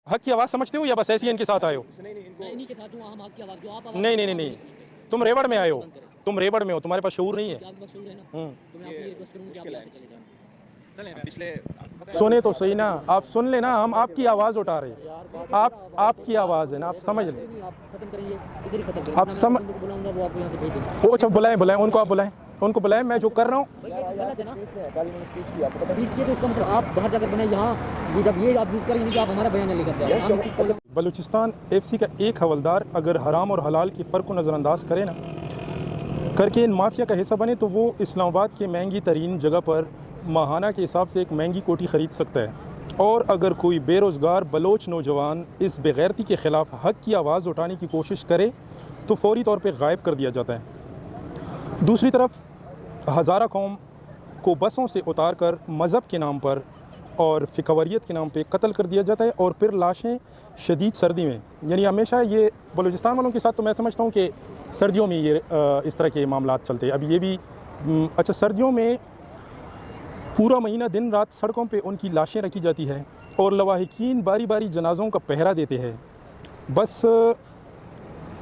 हक की आवाज़ समझते हो या बस ऐसे ही इनके साथ आए हो? इन्हीं के साथ हूँ, हम हक की आवाज़ जो आप आवाज़ नहीं नहीं नहीं नहीं, तुम रेवड़ में आए हो, तुम रेवड़ में हो, तुम्हारे पास शऊर नहीं है। आपके पास शऊर है ना, हम्म। तो मैं आपसे ये रिक्वेस्ट करूँगा कि आप यहाँ से चले जाएं। पिछले सुने तो सही ना, आप सुन लेना, हम आपकी आवाज़ उठा रहे हैं, आपकी आवाज़ है ना, आप समझ लें। नहीं, आप खत्म करिए, इधर ही खत्म करिए। आप मैं समझ, बंदे को बुलाऊंगा, वो आपको यहाँ से भेज देंगे। वो अच्छा बुलाएं बुलाएं उनको, आप बुलाएं उनको, बुलाएं, मैं जो कर रहा हूँ। गलत है ना, स्पीच किए तो इसका मतलब आप बाहर जाकर बने, यहाँ ये जब ये आप यूज़ करेंगे कि आप हमारा बयान लेकर जाए, हम इस चीज़ को बलूचिस्तान एफसी का एक हवलदार अगर हराम और हलाल के फ़र्क को नज़रअंदाज करे ना, करके इन माफिया का हिस्सा बने, तो वो इस्लामाबाद के महंगी तरीन जगह पर माहाना के हिसाब से एक महंगी कोठी ख़रीद सकता है। और अगर कोई बेरोज़गार बलोच नौजवान इस बेगैरती के ख़िलाफ़ हक़ की आवाज़ उठाने की कोशिश करे तो फ़ौरी तौर पे गायब कर दिया जाता है। दूसरी तरफ हज़ारा कौम को बसों से उतार कर मज़हब के नाम पर और फ़िकवरियत के नाम पे कत्ल कर दिया जाता है, और फिर लाशें शदीद सर्दी में, यानी हमेशा ये बलूचिस्तान वालों के साथ तो मैं समझता हूँ कि सर्दियों में ये इस तरह के मामलात चलते हैं। अब ये भी अच्छा, सर्दियों में पूरा महीना दिन रात सड़कों पे उनकी लाशें रखी जाती है और लवाहिकीन बारी बारी जनाज़ों का पहरा देते हैं। बस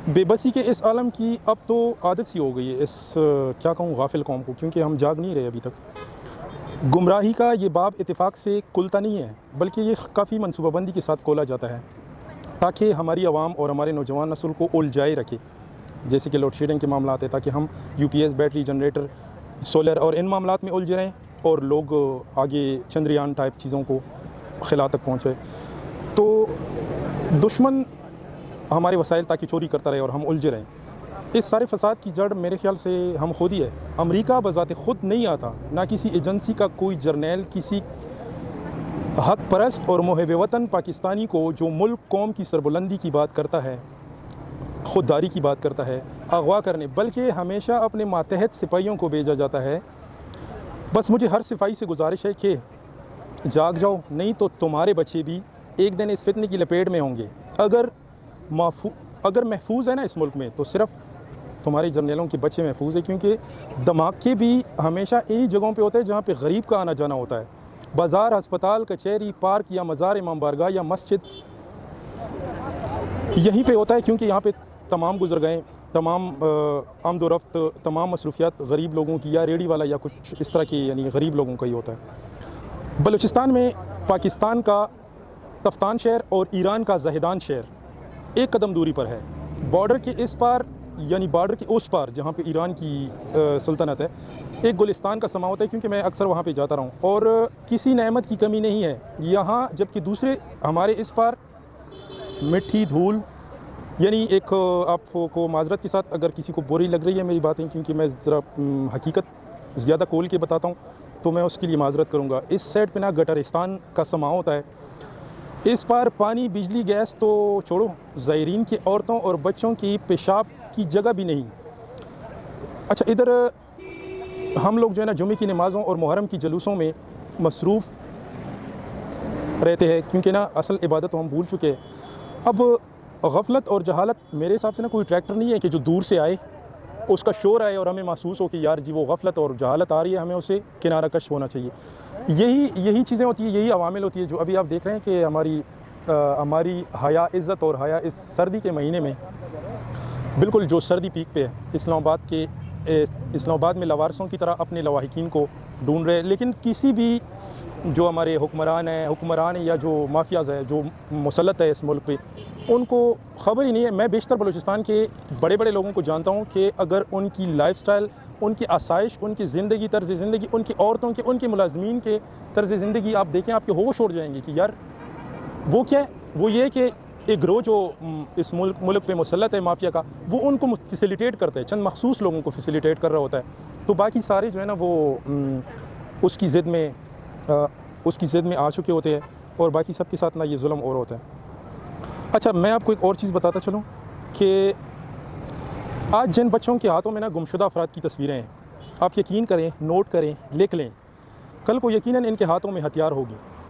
बेबसी के इस आलम की अब तो आदत सी हो गई है इस क्या कहूँ गाफिल कौम को, क्योंकि हम जाग नहीं रहे अभी तक। गुमराही का ये बाब इत्तेफाक से कुलता नहीं है, बल्कि ये काफ़ी मनसूबाबंदी के साथ खोला जाता है ताकि हमारी आवाम और हमारे नौजवान नस्ल को उलझाए रखे, जैसे कि लोड शेडिंग के मामला है, ताकि हम यूपीएस, बैटरी, जनरेटर, सोलर और इन मामलात में उलझे रहें और लोग आगे चंद्रयान टाइप चीज़ों को खिला तक पहुँचे। तो दुश्मन हमारे वसाइल ताकि चोरी करता रहे और हम उलझे रहें। इस सारे फसाद की जड़ मेरे ख्याल से हम खुद ही है। अमेरिका बज़ाते ख़ुद नहीं आता, ना किसी एजेंसी का कोई जर्नैल किसी हक परस्त और मुहिब वतन पाकिस्तानी को जो मुल्क कौम की सरबुलंदी की बात करता है, ख़ुददारी की बात करता है, अगवा करने, बल्कि हमेशा अपने मातहत सिपाहियों को भेजा जाता है। बस मुझे हर सिपाही से गुजारिश है कि जाग जाओ, नहीं तो तुम्हारे बच्चे भी एक दिन इस फितने की लपेट में होंगे। अगर महफूज है ना इस मुल्क में, तो सिर्फ तुम्हारे जर्नलों के बच्चे महफूज है, क्योंकि धमाके भी हमेशा इन्हीं जगहों पे होते हैं जहाँ पे गरीब का आना जाना होता है। बाज़ार, अस्पताल, कचहरी, पार्क या मज़ार इमाम बारगाह या मस्जिद यहीं पे होता है, क्योंकि यहाँ पे तमाम गुजर गए, तमाम आमदोरफ्त, तमाम मसरूफियात गरीब लोगों की या रेडी वाला या कुछ इस तरह की, यानी गरीब लोगों का ही होता है। बलूचिस्तान में पाकिस्तान का तफ्तान शहर और ईरान का जहेदान शहर एक कदम दूरी पर है। बॉर्डर के इस पार यानी बॉर्डर के उस पार जहाँ पे ईरान की सल्तनत है, एक गुलिस्तान का समा होता है, क्योंकि मैं अक्सर वहाँ पे जाता रहा हूँ, और किसी नेमत की कमी नहीं है यहाँ। जबकि दूसरे हमारे इस पार मिट्टी धूल, यानी एक आपको माजरत के साथ अगर किसी को बुरी लग रही है मेरी बातें, क्योंकि मैं ज़रा हकीकत ज़्यादा खोल के बताता हूँ, तो मैं उसके लिए माजरत करूँगा। इस साइड पे ना गटरिस्तान का समा होता है, इस पार पानी, बिजली, गैस तो छोड़ो, ज़ायरीन की औरतों और बच्चों की पेशाब की जगह भी नहीं। अच्छा, इधर हम लोग जो है ना जुमे की नमाज़ों और मुहर्रम की जलूसों में मसरूफ़ रहते हैं, क्योंकि ना असल इबादत तो हम भूल चुके हैं। अब गफलत और जहालत मेरे हिसाब से ना कोई ट्रैक्टर नहीं है कि जो दूर से आए, उसका शोर आए और हमें महसूस हो कि यार जी वो गफलत और जहालत आ रही है, हमें उसे किनारा कश होना चाहिए। यही चीज़ें होती है, यही अवामिल होती है जो अभी आप देख रहे हैं कि हमारी हया इज़्ज़त और हया इस सर्दी के महीने में बिल्कुल जो सर्दी पीक पे है, इस्लामाबाद में लवारसों की तरह अपने लवाहिकीन को ढूंढ रहे हैं। लेकिन किसी भी जो हमारे हुक्मरान हैं या जो माफियाज़ है, जो मुसल्लत है इस मुल्क पे, उनको ख़बर ही नहीं है। मैं बेशतर बलूचिस्तान के बड़े बड़े लोगों को जानता हूँ कि अगर उनकी लाइफस्टाइल, उनकी आसाइश, उनकी ज़िंदगी, तर्ज़ ज़िंदगी, उनकी औरतों के, उनके मुलाज़मीन के तर्ज़ ज़िंदगी आप देखें, आपके होश उड़ जाएंगे कि यार वो क्या है। वो ये कि एक ग्रोह जो इस मुल्क पे मुसल्लत है माफिया का, वो उनको फैसिलिटेट करते हैं, चंद मखसूस लोगों को फैसिलिटेट कर रहा होता है, तो बाकी सारे जो है ना वो उसकी ज़िद में आ चुके होते हैं, और बाकी सब के साथ ना ये जुल्म और होता है। अच्छा, मैं आपको एक और चीज़ बताता चलूँ कि आज जिन बच्चों के हाथों में ना गुमशुदा अफराद की तस्वीरें हैं, आप यकीन करें, नोट करें, लिख लें, कल को यकीनन इनके हाथों में हथियार होगी।